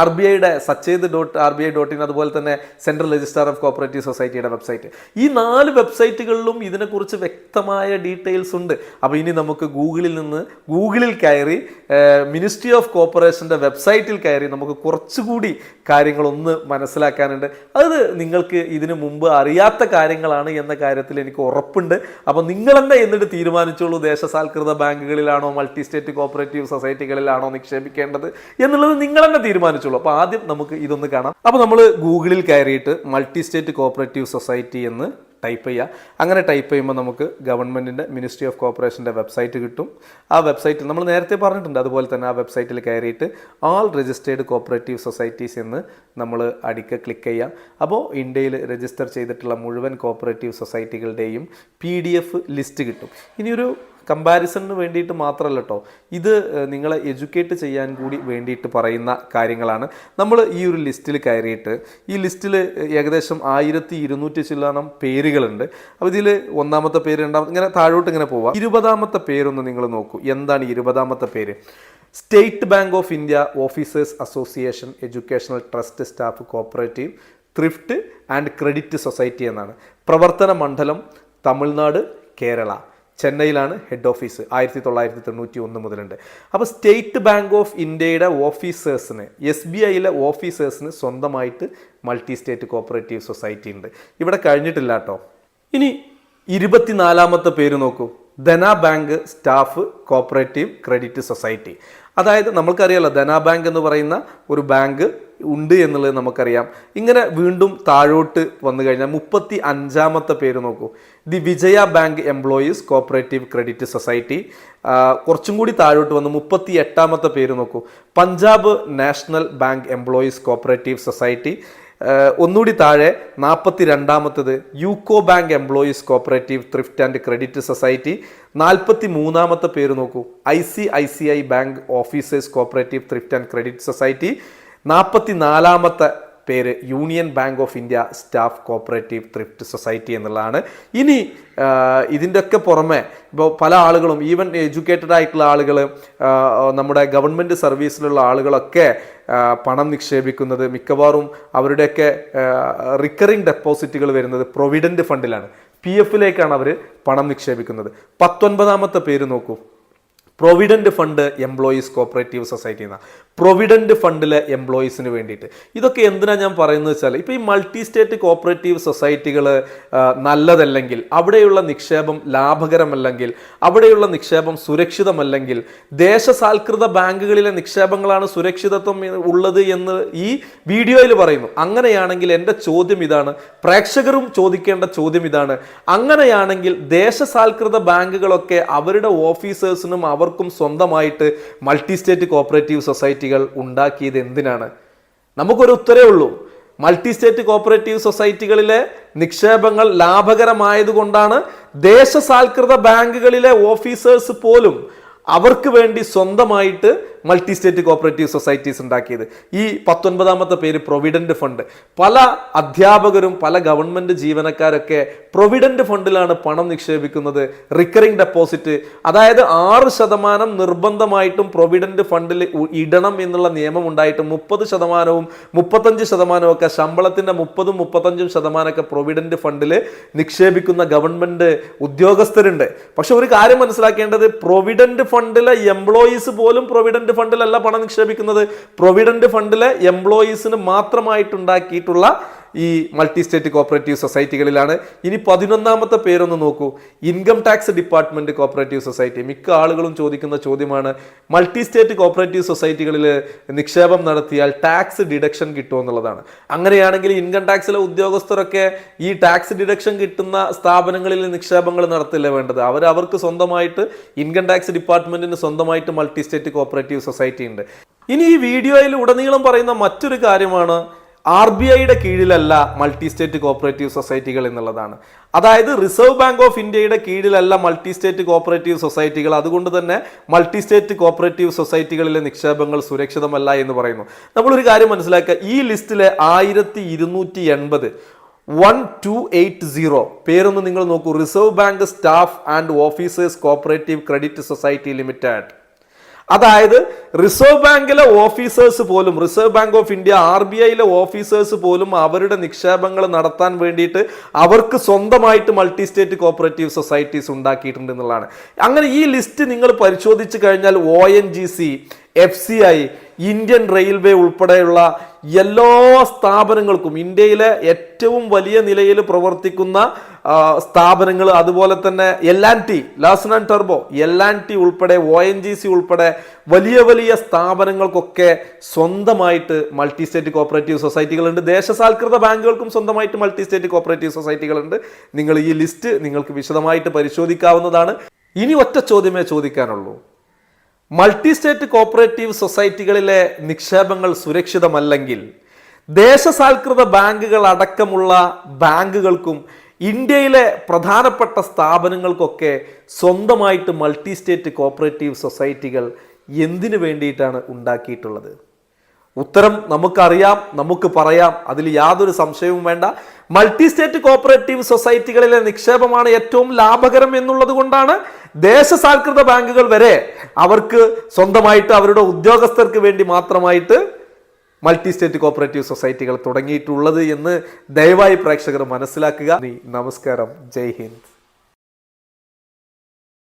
RBIയുടെ sached.rbi.in, അതുപോലെ തന്നെ സെൻട്രൽ രജിസ്ട്രാർ ഓഫ് കോപ്പറേറ്റീവ് സൊസൈറ്റിയുടെ വെബ്സൈറ്റ്. ഈ 4 വെബ്സൈറ്റുകളിലും ഇതിനെക്കുറിച്ച് വ്യക്തമായ ഡീറ്റെയിൽസ് ഉണ്ട്. അപ്പോൾ ഇനി നമുക്ക് ഗൂഗിളിൽ കയറി മിനിസ്ട്രി ഓഫ് കോർപ്പറേഷൻ്റെ വെബ്സൈറ്റിൽ കയറി നമുക്ക് കുറച്ചുകൂടി കാര്യങ്ങളൊന്ന് മനസ്സിലാക്കാനുണ്ട്. അത് നിങ്ങൾക്ക് ഇതിനു മുമ്പ് അറിയാത്ത കാര്യങ്ങളാണ് എന്ന കാര്യത്തിൽ എനിക്ക് ഉറപ്പുണ്ട്. അപ്പോൾ നിങ്ങൾ തന്നെ എന്നിട്ട് തീരുമാനിച്ചോളൂ, ദേശസാൽകൃത ബാങ്കുകളിലാണോ മൾട്ടി സ്റ്റേറ്റ് കോപ്പറേറ്റീവ് സൊസൈറ്റികളിലാണോ നിക്ഷേപിക്കേണ്ടത് എന്നുള്ളത് നിങ്ങൾ തന്നെ തീരുമാനിച്ചോളൂ. അപ്പോൾ ആദ്യം നമുക്ക് ഇതൊന്ന് കാണാം. അപ്പോൾ നമ്മൾ ഗൂഗിളിൽ കയറിയിട്ട് മൾട്ടി സ്റ്റേറ്റ് കോപ്പറേറ്റീവ് സൊസൈറ്റി എന്ന് ടൈപ്പ് ചെയ്യുക. അങ്ങനെ ടൈപ്പ് ചെയ്യുമ്പോൾ നമുക്ക് ഗവൺമെൻറ്റിൻ്റെ മിനിസ്ട്രി ഓഫ് കോർപ്പറേഷൻ്റെ വെബ്സൈറ്റ് കിട്ടും. ആ വെബ്സൈറ്റ് നമ്മൾ നേരത്തെ പറഞ്ഞിട്ടുണ്ട്. അതുപോലെ തന്നെ ആ വെബ്സൈറ്റിൽ കയറിയിട്ട് ആൾ രജിസ്റ്റേർഡ് കോപ്പറേറ്റീവ് സൊസൈറ്റീസ് എന്ന് നമ്മൾ ക്ലിക്ക് ചെയ്യാം. അപ്പോൾ ഇന്ത്യയിൽ രജിസ്റ്റർ ചെയ്തിട്ടുള്ള മുഴുവൻ കോപ്പറേറ്റീവ് സൊസൈറ്റികളുടെയും PDF ലിസ്റ്റ് കിട്ടും. ഇനിയൊരു കമ്പാരിസണിന് വേണ്ടിയിട്ട് മാത്രമല്ല കേട്ടോ, ഇത് നിങ്ങളെ എഡ്യൂക്കേറ്റ് ചെയ്യാൻ കൂടി വേണ്ടിയിട്ട് പറയുന്ന കാര്യങ്ങളാണ്. നമ്മൾ ഈ ഒരു ലിസ്റ്റിൽ കയറിയിട്ട് ഈ ലിസ്റ്റിൽ ഏകദേശം 1200 ചില്ലാനം പേരുകളുണ്ട്. അപ്പോൾ ഇതിൽ 1ാമത്തെ പേര്, 2ാമത്തെ, ഇങ്ങനെ താഴോട്ട് ഇങ്ങനെ പോവാം. 20ാമത്തെ പേരൊന്ന് നിങ്ങൾ നോക്കൂ. എന്താണ് 20ാമത്തെ പേര്? State bank of India officers association educational trust staff cooperative thrift and credit society എന്നാണ്. പ്രവർത്തന മണ്ഡലം തമിഴ്നാട്, കേരള. ചെന്നൈയിലാണ് ഹെഡ് ഓഫീസ്. 1991 മുതലുണ്ട്. അപ്പോൾ സ്റ്റേറ്റ് ബാങ്ക് ഓഫ് ഇന്ത്യയുടെ ഓഫീസേഴ്സിന്, SBIയിലെ ഓഫീസേഴ്സിന് സ്വന്തമായിട്ട് മൾട്ടി സ്റ്റേറ്റ് കോപ്പറേറ്റീവ് സൊസൈറ്റി ഉണ്ട്. ഇവിടെ കഴിഞ്ഞിട്ടില്ല കേട്ടോ. ഇനി 24ാമത്തെ പേര് നോക്കൂ. ധന bank staff cooperative credit society. അതായത് നമ്മൾക്കറിയാലോ ധന ബാങ്ക് എന്ന് പറയുന്ന ഒരു ബാങ്ക് ഉണ്ട് എന്നുള്ളത് നമുക്കറിയാം. ഇങ്ങനെ വീണ്ടും താഴോട്ട് വന്നു കഴിഞ്ഞാൽ 35ാമത്തെ പേര് നോക്കൂ. The Vijaya bank employees cooperative credit society. കുറച്ചും കൂടി താഴോട്ട് വന്ന് 38ാമത്തെ പേര് നോക്കൂ. Punjab national bank employees cooperative society. ഒന്നുകൂടി താഴെ 42ാമത്തത് UCO bank employees cooperative thrift and credit society. 43ാമത്തെ പേര് നോക്കൂ. ICICI bank officers cooperative thrift and credit society. 44ാമത്തെ പേര് union bank of India staff cooperative thrift society എന്നുള്ളതാണ്. ഇനി ഇതിൻ്റെ ഒക്കെ പുറമെ ഇപ്പോൾ പല ആളുകളും, ഈവൻ എഡ്യൂക്കേറ്റഡ് ആയിട്ടുള്ള ആളുകൾ, നമ്മുടെ ഗവൺമെൻറ് സർവീസിലുള്ള ആളുകളൊക്കെ പണം നിക്ഷേപിക്കുന്നത് മിക്കവാറും അവരുടെയൊക്കെ റിക്കറിംഗ് ഡെപ്പോസിറ്റുകൾ വരുന്നത് പ്രൊവിഡൻറ്റ് ഫണ്ടിലാണ്. PFലേക്കാണ് അവർ പണം നിക്ഷേപിക്കുന്നത്. 19ാമത്തെ പേര് നോക്കൂ. Provident fund employees cooperative society എന്നാണ്. പ്രൊവിഡൻറ്റ് ഫണ്ടിലെ എംപ്ലോയീസിന് വേണ്ടിയിട്ട്. ഇതൊക്കെ എന്തിനാണ് ഞാൻ പറയുന്നത് വെച്ചാൽ, ഇപ്പോൾ ഈ മൾട്ടി സ്റ്റേറ്റ് കോപ്പറേറ്റീവ് സൊസൈറ്റികൾ നല്ലതല്ലെങ്കിൽ, അവിടെയുള്ള നിക്ഷേപം ലാഭകരമല്ലെങ്കിൽ, അവിടെയുള്ള നിക്ഷേപം സുരക്ഷിതമല്ലെങ്കിൽ, ദേശസാൽകൃത ബാങ്കുകളിലെ നിക്ഷേപങ്ങളാണ് സുരക്ഷിതത്വം ഉള്ളത് എന്ന് ഈ വീഡിയോയിൽ പറയുന്നു. അങ്ങനെയാണെങ്കിൽ എൻ്റെ ചോദ്യം ഇതാണ്, പ്രേക്ഷകരും ചോദിക്കേണ്ട ചോദ്യം ഇതാണ്. അങ്ങനെയാണെങ്കിൽ ദേശസാൽകൃത ബാങ്കുകളൊക്കെ അവരുടെ ഓഫീസേഴ്സിനും അവർക്കും സ്വന്തമായിട്ട് മൾട്ടി സ്റ്റേറ്റ് കോപ്പറേറ്റീവ് സൊസൈറ്റികൾ ഉണ്ടാക്കിയത് എന്തിനാണ്? നമുക്കൊരു ഉത്തരേ ഉള്ളൂ. മൾട്ടി സ്റ്റേറ്റ് കോപ്പറേറ്റീവ് സൊസൈറ്റികളിലെ നിക്ഷേപങ്ങൾ ലാഭകരമായതുകൊണ്ടാണ് ദേശസാൽകൃത ബാങ്കുകളിലെ ഓഫീസേഴ്സ് പോലും അവർക്ക് വേണ്ടി സ്വന്തമായിട്ട് മൾട്ടി സ്റ്റേറ്റ് കോപ്പറേറ്റീവ് സൊസൈറ്റീസ് ഉണ്ടാക്കിയത്. ഈ 19ാമത്തെ പേര് പ്രൊവിഡൻറ്റ് ഫണ്ട്. പല അധ്യാപകരും പല ഗവൺമെൻറ് ജീവനക്കാരൊക്കെ പ്രൊവിഡൻറ്റ് ഫണ്ടിലാണ് പണം നിക്ഷേപിക്കുന്നത്. റിക്കറിംഗ് ഡെപ്പോസിറ്റ്, അതായത് 6% നിർബന്ധമായിട്ടും പ്രൊവിഡൻറ്റ് ഫണ്ടിൽ ഇടണം എന്നുള്ള നിയമം ഉണ്ടായിട്ടും 30%വും 35%വും ഒക്കെ ശമ്പളത്തിൻ്റെ 30-35% പ്രൊവിഡൻറ്റ് ഫണ്ടിൽ നിക്ഷേപിക്കുന്ന ഗവൺമെൻറ് ഉദ്യോഗസ്ഥരുണ്ട്. പക്ഷെ ഒരു കാര്യം മനസ്സിലാക്കേണ്ടത്, പ്രൊവിഡൻറ്റ് ഫണ്ടിലെ എംപ്ലോയീസ് പോലും പ്രൊവിഡൻറ്റ് ഫണ്ടിലല്ല പണം നിക്ഷേപിക്കുന്നത്. പ്രൊവിഡൻറ്റ് ഫണ്ടിലെ എംപ്ലോയീസിന് മാത്രമായിട്ടുണ്ടാക്കിയിട്ടുള്ള ഈ മൾട്ടി സ്റ്റേറ്റ് കോപ്പറേറ്റീവ് സൊസൈറ്റികളിലാണ്. ഇനി 11ാമത്തെ പേരൊന്ന് നോക്കൂ, income tax department cooperative society. മിക്ക ആളുകളും ചോദിക്കുന്ന ചോദ്യമാണ്, മൾട്ടി സ്റ്റേറ്റ് കോപ്പറേറ്റീവ് സൊസൈറ്റികളിൽ നിക്ഷേപം നടത്തിയാൽ ടാക്സ് ഡിഡക്ഷൻ കിട്ടുമോ എന്നുള്ളതാണ്. അങ്ങനെയാണെങ്കിൽ ഇൻകം ടാക്സിലെ ഉദ്യോഗസ്ഥരൊക്കെ ഈ ടാക്സ് ഡിഡക്ഷൻ കിട്ടുന്ന സ്ഥാപനങ്ങളിൽ നിക്ഷേപങ്ങൾ നടത്തില്ല വേണ്ടത്. അവർക്ക് സ്വന്തമായിട്ട് ഇൻകം ടാക്സ് ഡിപ്പാർട്ട്മെന്റിന് സ്വന്തമായിട്ട് മൾട്ടി സ്റ്റേറ്റ് കോപ്പറേറ്റീവ് സൊസൈറ്റി ഉണ്ട്. ഇനി ഈ വീഡിയോയിൽ ഉടനീളം പറയുന്ന മറ്റൊരു കാര്യമാണ്, RBIയുടെ കീഴിലല്ല മൾട്ടി സ്റ്റേറ്റ് കോപ്പറേറ്റീവ് സൊസൈറ്റികൾ എന്നുള്ളതാണ്. അതായത് റിസർവ് ബാങ്ക് ഓഫ് ഇന്ത്യയുടെ കീഴിലല്ല മൾട്ടി സ്റ്റേറ്റ് കോപ്പറേറ്റീവ് സൊസൈറ്റികൾ. അതുകൊണ്ട് തന്നെ മൾട്ടി സ്റ്റേറ്റ് കോപ്പറേറ്റീവ് സൊസൈറ്റികളിലെ നിക്ഷേപങ്ങൾ സുരക്ഷിതമല്ല എന്ന് പറയുന്നു. നമ്മളൊരു കാര്യം മനസ്സിലാക്കുക, ഈ ലിസ്റ്റിലെ 1280 1280 പേരൊന്ന് നിങ്ങൾ നോക്കൂ, reserve bank staff and officers cooperative credit society limited. അതായത് റിസർവ് ബാങ്കിലെ ഓഫീസേഴ്സ് പോലും, റിസർവ് ബാങ്ക് ഓഫ് ഇന്ത്യ RBIയിലെ ഓഫീസേഴ്സ് പോലും അവരുടെ നിക്ഷേപങ്ങൾ നടത്താൻ വേണ്ടിയിട്ട് അവർക്ക് സ്വന്തമായിട്ട് മൾട്ടി സ്റ്റേറ്റ് കോപ്പറേറ്റീവ് സൊസൈറ്റീസ് ഉണ്ടാക്കിയിട്ടുണ്ട് എന്നുള്ളതാണ്. അങ്ങനെ ഈ ലിസ്റ്റ് നിങ്ങൾ പരിശോധിച്ച് കഴിഞ്ഞാൽ ONGC, FCI, ഇന്ത്യൻ റെയിൽവേ ഉൾപ്പെടെയുള്ള എല്ലാ സ്ഥാപനങ്ങൾക്കും, ഇന്ത്യയിലെ ഏറ്റവും വലിയ നിലയിൽ പ്രവർത്തിക്കുന്ന സ്ഥാപനങ്ങൾ, അതുപോലെ തന്നെ L&T, Larsen and turbo, L&T ഉൾപ്പെടെ ONGC ഉൾപ്പെടെ വലിയ വലിയ സ്ഥാപനങ്ങൾക്കൊക്കെ സ്വന്തമായിട്ട് മൾട്ടി സ്റ്റേറ്റ് കോപ്പറേറ്റീവ് സൊസൈറ്റികളുണ്ട്. ദേശസാൽകൃത ബാങ്കുകൾക്കും സ്വന്തമായിട്ട് മൾട്ടി സ്റ്റേറ്റ് കോപ്പറേറ്റീവ് സൊസൈറ്റികളുണ്ട്. നിങ്ങൾ ഈ ലിസ്റ്റ് നിങ്ങൾക്ക് വിശദമായിട്ട് പരിശോധിക്കാവുന്നതാണ്. ഇനി ഒറ്റ ചോദ്യമേ ചോദിക്കാനുള്ളൂ, മൾട്ടി സ്റ്റേറ്റ് കോപ്പറേറ്റീവ് സൊസൈറ്റികളിലെ നിക്ഷേപങ്ങൾ സുരക്ഷിതമല്ലെങ്കിൽ ദേശസാൽകൃത ബാങ്കുകൾ അടക്കമുള്ള ബാങ്കുകൾക്കും ഇന്ത്യയിലെ പ്രധാനപ്പെട്ട സ്ഥാപനങ്ങൾക്കൊക്കെ സ്വന്തമായിട്ട് മൾട്ടി സ്റ്റേറ്റ് കോപ്പറേറ്റീവ് സൊസൈറ്റികൾ എന്തിനു വേണ്ടിയിട്ടാണ് ഉണ്ടാക്കിയിട്ടുള്ളത്? ഉത്തരം നമുക്കറിയാം, നമുക്ക് പറയാം, അതിൽ യാതൊരു സംശയവും വേണ്ട. മൾട്ടി സ്റ്റേറ്റ് കോപ്പറേറ്റീവ് സൊസൈറ്റികളിലെ നിക്ഷേപമാണ് ഏറ്റവും ലാഭകരം എന്നുള്ളത് കൊണ്ടാണ് ദേശസാൽകൃത ബാങ്കുകൾ വരെ അവർക്ക് സ്വന്തമായിട്ട് അവരുടെ ഉദ്യോഗസ്ഥർക്ക് വേണ്ടി മാത്രമായിട്ട് മൾട്ടി സ്റ്റേറ്റ് കോപ്പറേറ്റീവ് സൊസൈറ്റികൾ തുടങ്ങിയിട്ടുള്ളത് എന്ന് ദയവായി പ്രേക്ഷകർ മനസ്സിലാക്കുക. നമസ്കാരം, ജയ് ഹിന്ദ്.